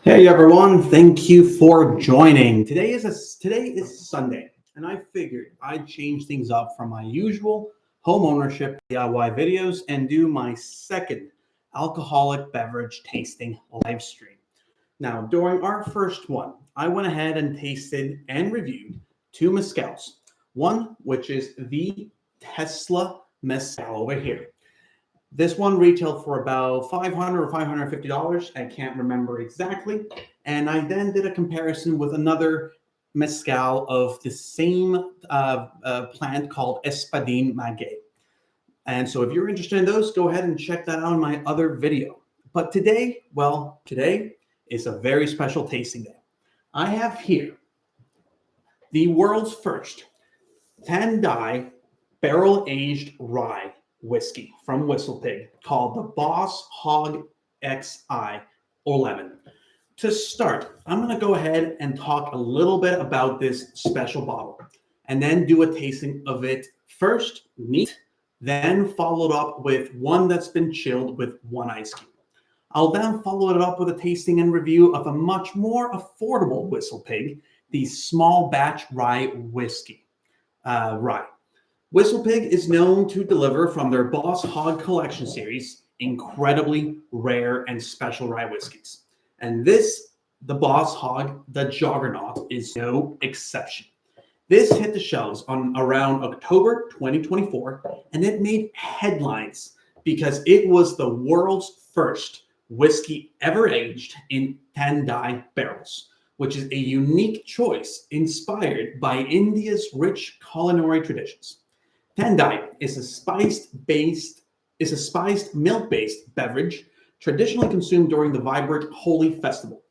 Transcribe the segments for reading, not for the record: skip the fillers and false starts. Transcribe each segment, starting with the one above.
Hey everyone, thank you for joining. Today is Sunday, and I figured I'd change things up from my usual home ownership DIY videos and do my second alcoholic beverage tasting live stream. Now, during our first one, I went ahead and tasted and reviewed two mezcals. One, which is the Tesla mezcal over here. This one retailed for about $500 or $550. I can't remember exactly. And I then did a comparison with another mezcal of the same plant called Espadin Maguey. And so if you're interested in those, go ahead and check that out in my other video. But today, well, today is a very special tasting day. I have here the world's first Thandai barrel-aged rye whiskey from Whistlepig called the Boss Hog XI or Lemon. To start, I'm going to go ahead and talk a little bit about this special bottle and then do a tasting of it first, neat, then followed up with one that's been chilled with one ice cube. I'll then follow it up with a tasting and review of a much more affordable Whistlepig, the small batch rye whiskey. Rye. Whistlepig is known to deliver from their Boss Hog Collection series incredibly rare and special rye whiskeys. And this, the Boss Hog, the Juggernaut, is no exception. This hit the shelves on around October 2024, and it made headlines because it was the world's first whiskey ever aged in Thandai barrels, which is a unique choice inspired by India's rich culinary traditions. Thandai is a spiced milk-based beverage traditionally consumed during the vibrant Holi festival,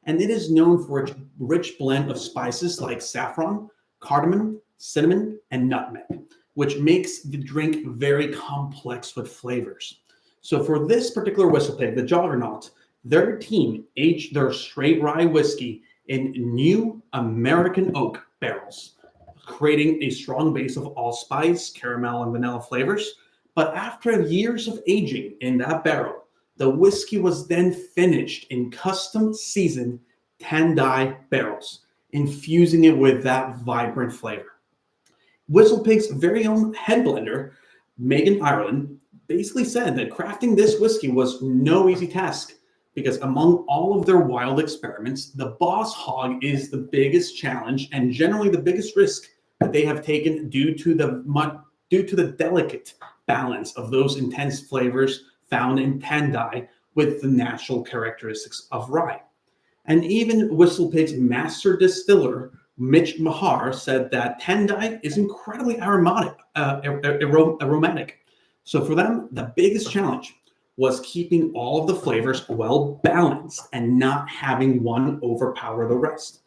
and it is known for its rich blend of spices like saffron, cardamom, cinnamon, and nutmeg, which makes the drink very complex with flavors. So for this particular Whistlepig, the Juggernaut, their team aged their straight rye whiskey in new American oak barrels, creating a strong base of allspice, caramel, and vanilla flavors. But after years of aging in that barrel, the whiskey was then finished in custom seasoned Thandai barrels, infusing it with that vibrant flavor. Whistlepig's very own head blender, Megan Ireland, basically said that crafting this whiskey was no easy task because among all of their wild experiments, the Boss Hog is the biggest challenge and generally the biggest risk that they have taken due to the delicate balance of those intense flavors found in Thandai with the natural characteristics of rye. And even Whistlepig's master distiller, Mitch Mahar, said that Thandai is incredibly aromatic. So for them, the biggest challenge was keeping all of the flavors well balanced and not having one overpower the rest.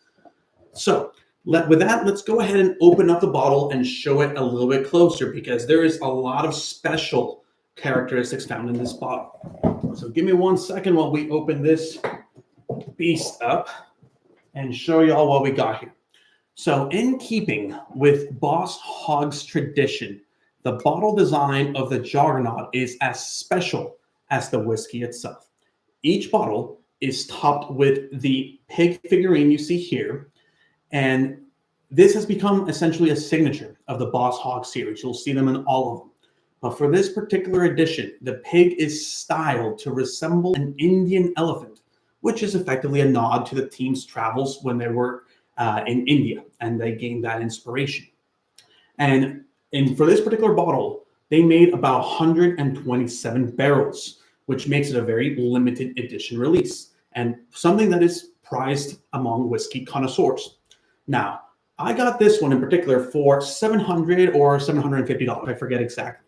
So with that, let's go ahead and open up the bottle and show it a little bit closer because there is a lot of special characteristics found in this bottle. So give me 1 second while we open this beast up and show you all what we got here. So in keeping with Boss Hog's tradition, the bottle design of the Juggernaut is as special as the whiskey itself. Each bottle is topped with the pig figurine you see here, and this has become essentially a signature of the Boss Hog series. You'll see them in all of them. But for this particular edition, the pig is styled to resemble an Indian elephant, which is effectively a nod to the team's travels when they were in India, and they gained that inspiration. And for this particular bottle, they made about 127 barrels, which makes it a very limited edition release and something that is prized among whiskey connoisseurs. Now, I got this one in particular for $700 or $750. I forget exactly.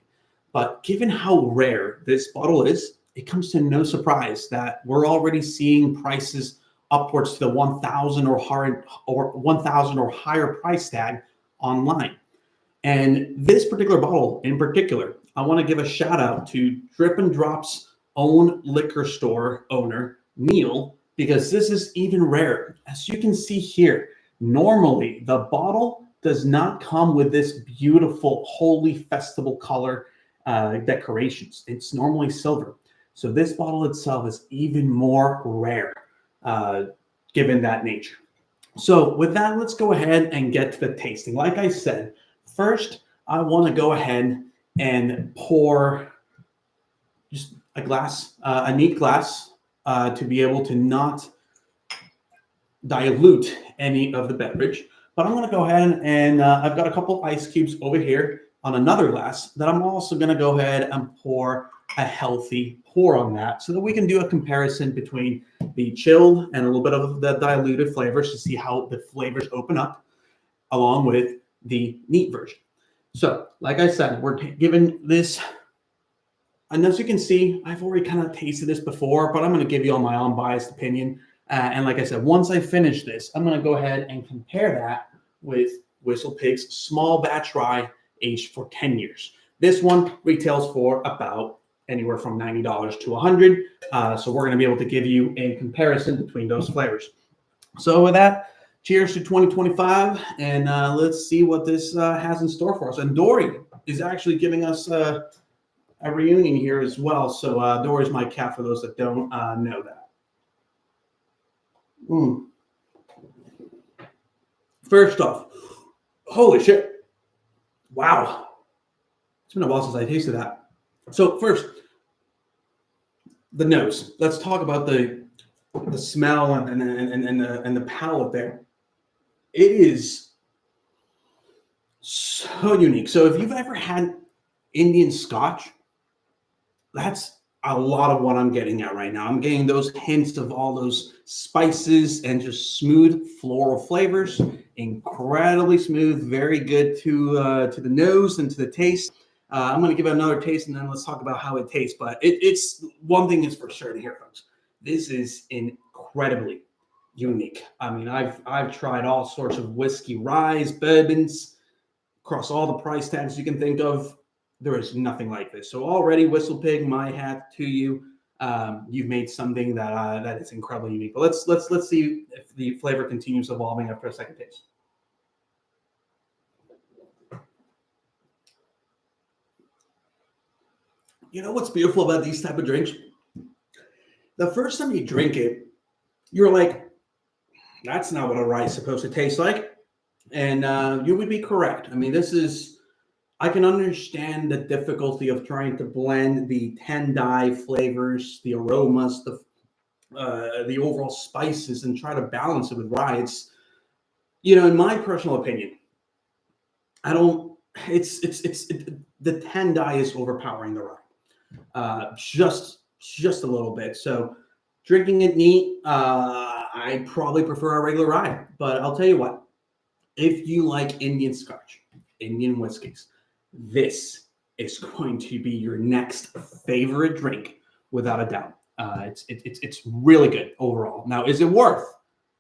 But given how rare this bottle is, it comes to no surprise that we're already seeing prices upwards to the 1,000 or higher price tag online. And this particular bottle in particular, I want to give a shout out to Drip and Drop's own liquor store owner, Neil, because this is even rarer. As you can see here, normally the bottle does not come with this beautiful holy festival color decorations. It's normally silver. So this bottle itself is even more rare. given that nature. So with that, let's go ahead and get to the tasting. Like I said, first, I want to go ahead and pour just a glass, a neat glass, to be able to not dilute any of the beverage. But I'm going to go ahead and I've got a couple ice cubes over here on another glass that I'm also going to go ahead and pour a healthy pour on that so that we can do a comparison between the chilled and a little bit of the diluted flavors to see how the flavors open up along with the neat version. So like I said, we're given this, and as you can see, I've already kind of tasted this before, but I'm going to give you all my unbiased opinion. And like I said, once I finish this, I'm going to go ahead and compare that with Whistlepig's small batch rye aged for 10 years. This one retails for about anywhere from $90 to $100. So we're going to be able to give you a comparison between those flavors. So with that, cheers to 2025, and let's see what this has in store for us. And Dory is actually giving us a reunion here as well. So Dory's my cat for those that don't know that. First off, holy shit. Wow. It's been a while since I tasted that. So first, the nose. Let's talk about the smell and the palate there. It is so unique. So if you've ever had Indian Scotch, that's a lot of what I'm getting at right now. I'm getting those hints of all those spices and just smooth floral flavors. Incredibly smooth, very good to the nose and to the taste. I'm going to give it another taste, and then let's talk about how it tastes. But it's one thing is for certain here, folks. This is incredibly unique. I mean, I've tried all sorts of whiskey, ryes, bourbons across all the price tags you can think of. There is nothing like this. So already, Whistlepig, my hat to you. You've made something that is incredibly unique. But let's see if the flavor continues evolving after a second taste. You know what's beautiful about these type of drinks? The first time you drink it, you're like, that's not what a rye is supposed to taste like. And you would be correct. I mean, I can understand the difficulty of trying to blend the Thandai flavors, the aromas, the overall spices, and try to balance it with rye. It's, in my personal opinion, the Thandai is overpowering the rye, just a little bit. So drinking it neat, I probably prefer a regular rye. But I'll tell you what, if you like Indian Scotch, Indian whiskeys, this is going to be your next favorite drink, without a doubt. It's really good overall. Now, is it worth,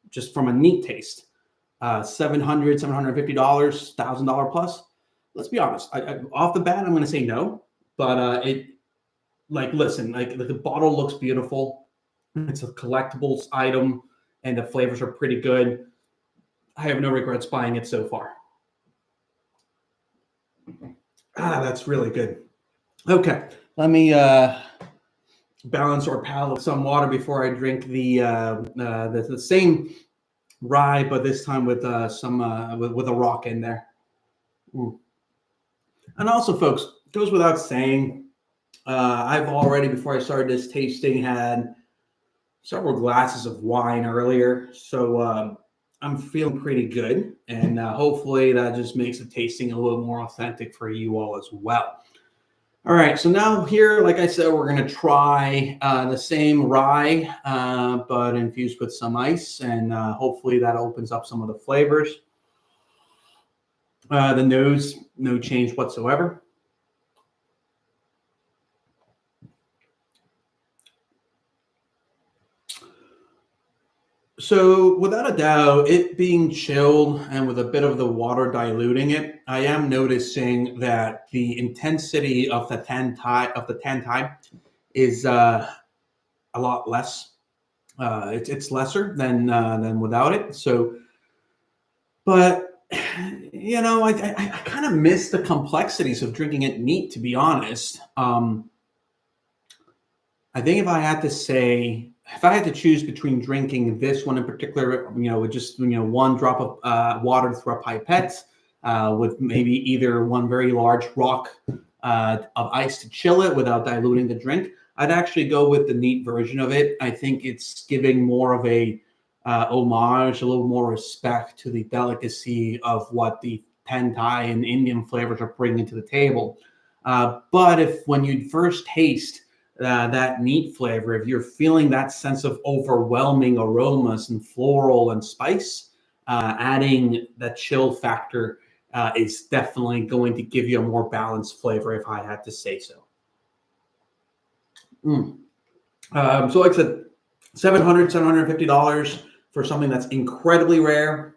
just from a neat taste, $700, $750, $1,000 plus? Let's be honest. Off the bat, I'm going to say no. But listen, the bottle looks beautiful. It's a collectibles item, and the flavors are pretty good. I have no regrets buying it so far. That's really good. Okay, let me balance our palate with some water before I drink the same rye, but this time with with a rock in there. Ooh. And also, folks, it goes without saying, I've already, before I started this tasting, had several glasses of wine earlier, so I'm feeling pretty good, and hopefully that just makes the tasting a little more authentic for you all as well. All right, so now here, like I said, we're going to try the same rye, but infused with some ice, and hopefully that opens up some of the flavors. The nose, no change whatsoever. So without a doubt, it being chilled and with a bit of the water diluting it, I am noticing that the intensity of the Thandai is a lot less. It's lesser than without it. So, but I kind of miss the complexities of drinking it neat, to be honest. I think if I had to say, if I had to choose between drinking this one in particular, with just one drop of water through a pipette, with maybe either one very large rock of ice to chill it without diluting the drink, I'd actually go with the neat version of it. I think it's giving more of a homage, a little more respect to the delicacy of what the Thandai and Indian flavors are bringing to the table. But if when you first taste that neat flavor, if you're feeling that sense of overwhelming aromas and floral and spice, adding that chill factor is definitely going to give you a more balanced flavor, if I had to say so. So like I said, $750 for something that's incredibly rare.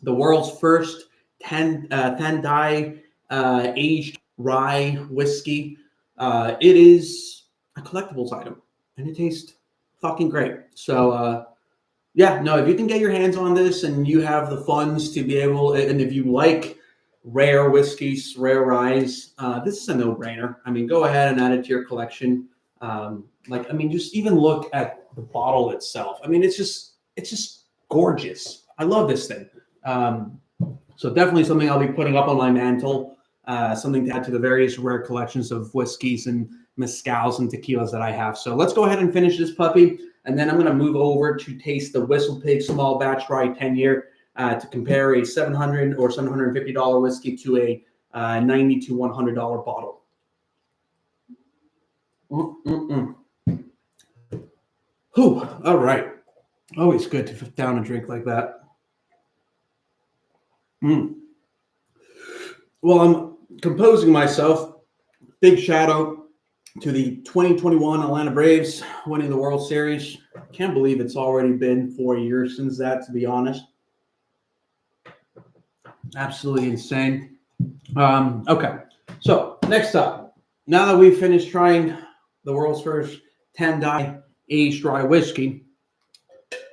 The world's first Thandai aged rye whiskey. It is a collectibles item, and it tastes fucking great. So yeah, no, if you can get your hands on this and you have the funds to be able, and if you like rare whiskeys, rare ryes, this is a no-brainer. I mean, go ahead and add it to your collection. Just even look at the bottle itself. I mean, it's just gorgeous. I love this thing. So definitely something I'll be putting up on my mantle. Something to add to the various rare collections of whiskeys and mezcals and tequilas that I have. So let's go ahead and finish this puppy, and then I'm going to move over to taste the Whistlepig Small Batch Rye 10-year to compare a $700 or $750 whiskey to a $90 to $100 bottle. Whew, all right. Always good to down a drink like that. Well, I'm composing myself. Big shout out to the 2021 Atlanta Braves winning the World Series. Can't believe it's already been 4 years since that, to be honest. Absolutely insane. Okay, so next up, now that we've finished trying the world's first Thandai aged rye whiskey,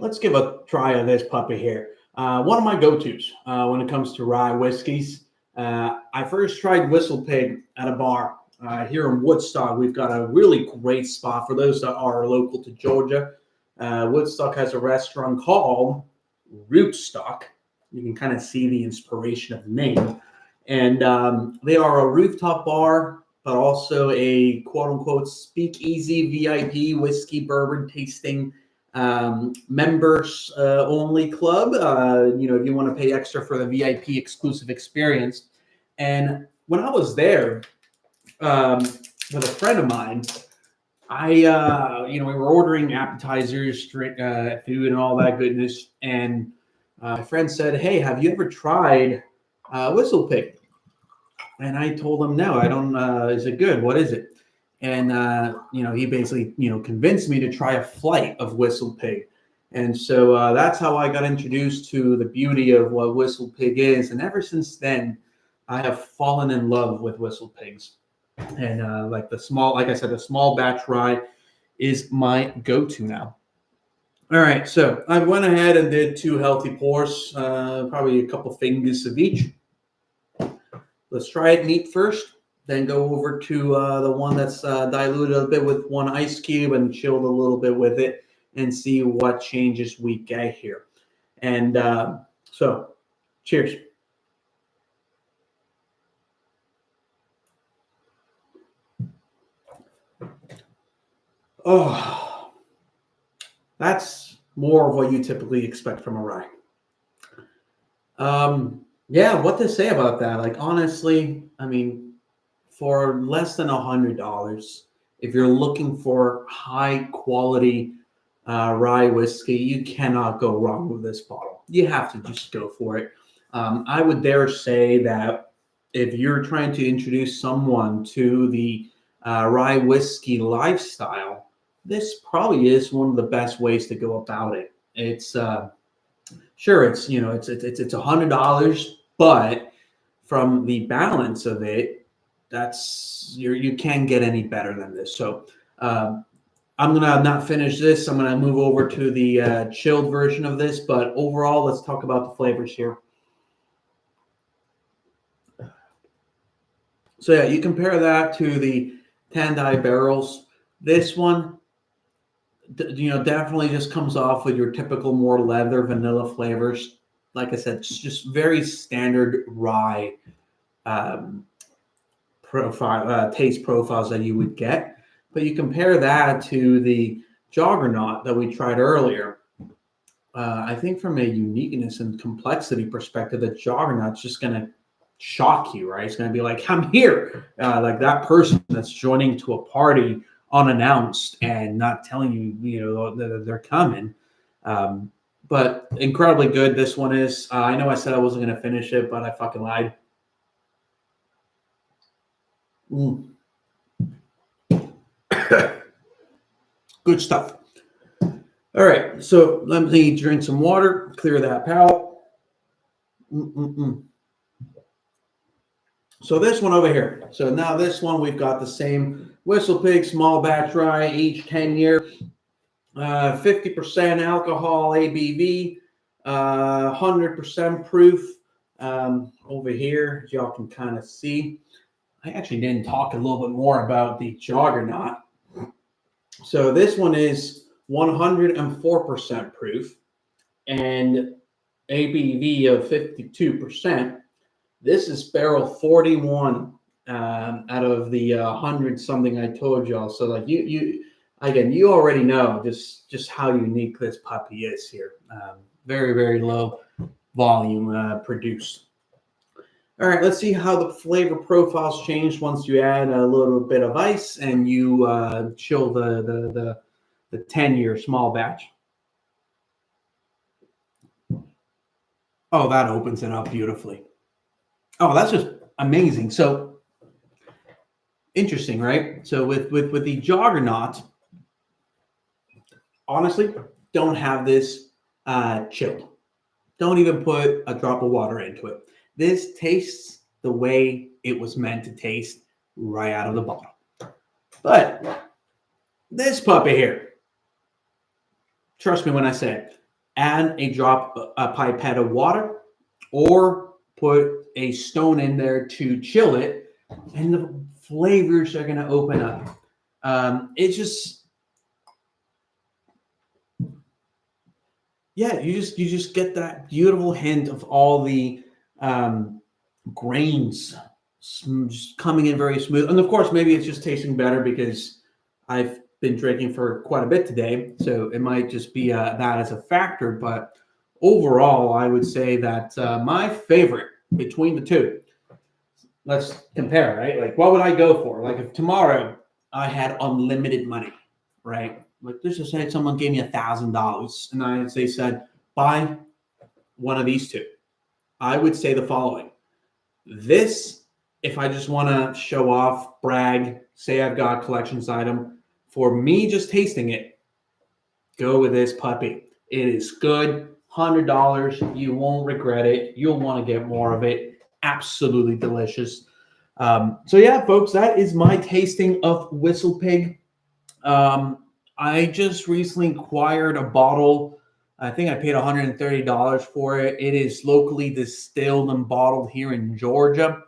let's give a try of this puppy here. One of my go-tos when it comes to rye whiskeys. I first tried Whistlepig at a bar here in Woodstock. We've got a really great spot for those that are local to Georgia. Woodstock has a restaurant called Rootstock. You can kind of see the inspiration of the name. And they are a rooftop bar, but also a quote-unquote speakeasy VIP whiskey bourbon tasting members only club. If you want to pay extra for the VIP exclusive experience. And when I was there with a friend of mine, we were ordering appetizers, drink, food, and all that goodness. And my friend said, "Hey, have you ever tried Whistlepig?" And I told him, "No, I don't. Is it good? What is it?" And he basically convinced me to try a flight of Whistlepig. And so that's how I got introduced to the beauty of what Whistlepig is. And ever since then, I have fallen in love with Whistlepigs. And like I said, the small batch rye is my go-to now. All right, so I went ahead and did 2 healthy pours, probably a couple fingers of each. Let's try it neat first, then go over to the one that's diluted a bit with 1 ice cube and chilled a little bit with it, and see what changes we get here. And so, cheers. Oh, that's more of what you typically expect from a rye. Yeah, what to say about that? Like, honestly, I mean, for less than $100, if you're looking for high quality rye whiskey, you cannot go wrong with this bottle. You have to just go for it. I would dare say that if you're trying to introduce someone to the rye whiskey lifestyle, this probably is one of the best ways to go about it. It's sure, it's $100, but from the balance of it, you can't get any better than this. So I'm gonna not finish this. I'm gonna move over to the chilled version of this. But overall, let's talk about the flavors here. So yeah, you compare that to the Thandai barrels. This one, definitely just comes off with your typical more leather vanilla flavors. Like I said, it's just very standard rye um, profile taste profiles that you would get. But you compare that to the Juggernaut that we tried earlier. I think from a uniqueness and complexity perspective, the Juggernaut's just going to shock you, right? It's going to be like, I'm here. Like that person that's joining to a party unannounced and not telling you, that they're coming. But incredibly good. This one is. I know I said I wasn't going to finish it, but I fucking lied. Good stuff. All right, so let me drink some water, clear that palate. So this one over here. So now this one, we've got the same Whistlepig small batch rye, aged 10 year, 50% alcohol ABV, 100% proof. Over here, as y'all can kind of see, I actually didn't talk a little bit more about the Juggernaut. So this one is 104% proof and ABV of 52%. This is barrel 41 out of the 100 something I told y'all. So like you already know just how unique this puppy is here. Very, very low volume produced. All right, let's see how the flavor profiles change once you add a little bit of ice and you chill the 10-year small batch. Oh, that opens it up beautifully. Oh, that's just amazing. So interesting, right? So with the Juggernaut, honestly, don't have this chilled. Don't even put a drop of water into it. This tastes the way it was meant to taste right out of the bottle. But this puppy here, trust me when I say, add a pipette of water or put a stone in there to chill it, and the flavors are going to open up. It's just, yeah, you just get that beautiful hint of all the grains just coming in very smooth. And of course, maybe it's just tasting better because I've been drinking for quite a bit today. So it might just be that as a factor. But overall, I would say that my favorite between the two, let's compare, right? Like, what would I go for? Like, if tomorrow I had unlimited money, right? Like, let's just say someone gave me $1,000 and they said, buy one of these two. I would say the following. This, if I just want to show off, brag, say I've got a collections item, for me just tasting it, go with this puppy. It is good, $100. You won't regret it. You'll want to get more of it. Absolutely delicious. So yeah, folks, that is my tasting of Whistlepig. I just recently acquired a bottle. I think I paid $130 for it. It is locally distilled and bottled here in Georgia.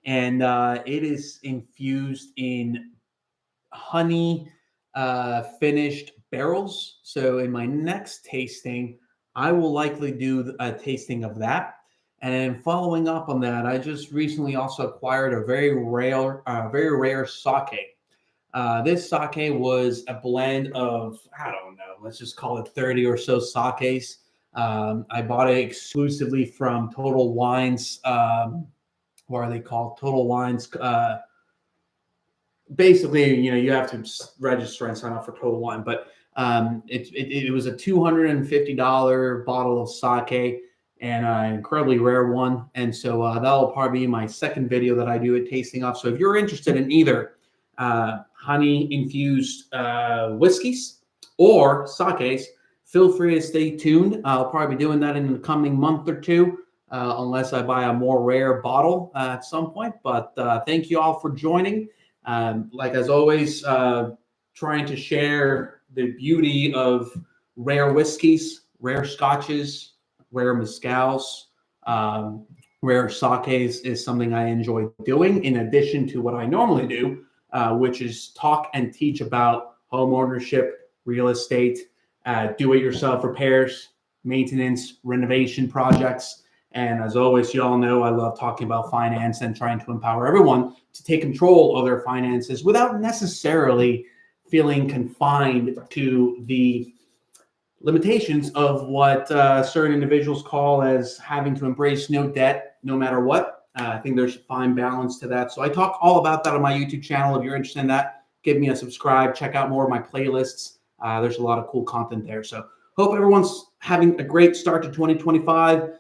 And it is infused in honey finished barrels. So in my next tasting, I will likely do a tasting of that. And following up on that, I just recently also acquired a very rare sake. This sake was a blend of, I don't know, let's just call it 30 or so sakes. I bought it exclusively from Total Wines. What are they called? Total Wines. Basically, you have to register and sign up for Total Wine. But it was a $250 bottle of sake and an incredibly rare one. And so that'll probably be my second video that I do a tasting of. So if you're interested in either honey infused whiskeys or sakes, feel free to stay tuned. I'll probably be doing that in the coming month or two, unless I buy a more rare bottle at some point. But thank you all for joining. Like as always, trying to share the beauty of rare whiskeys, rare scotches, rare mezcals, rare sakes is something I enjoy doing in addition to what I normally do, which is talk and teach about home ownership, real estate, do-it-yourself repairs, maintenance, renovation projects. And as always, you all know I love talking about finance and trying to empower everyone to take control of their finances without necessarily feeling confined to the limitations of what certain individuals call as having to embrace no debt no matter what. I think there's a fine balance to that. So I talk all about that on my YouTube channel. If you're interested in that, give me a subscribe. Check out more of my playlists. There's a lot of cool content there. So hope everyone's having a great start to 2025.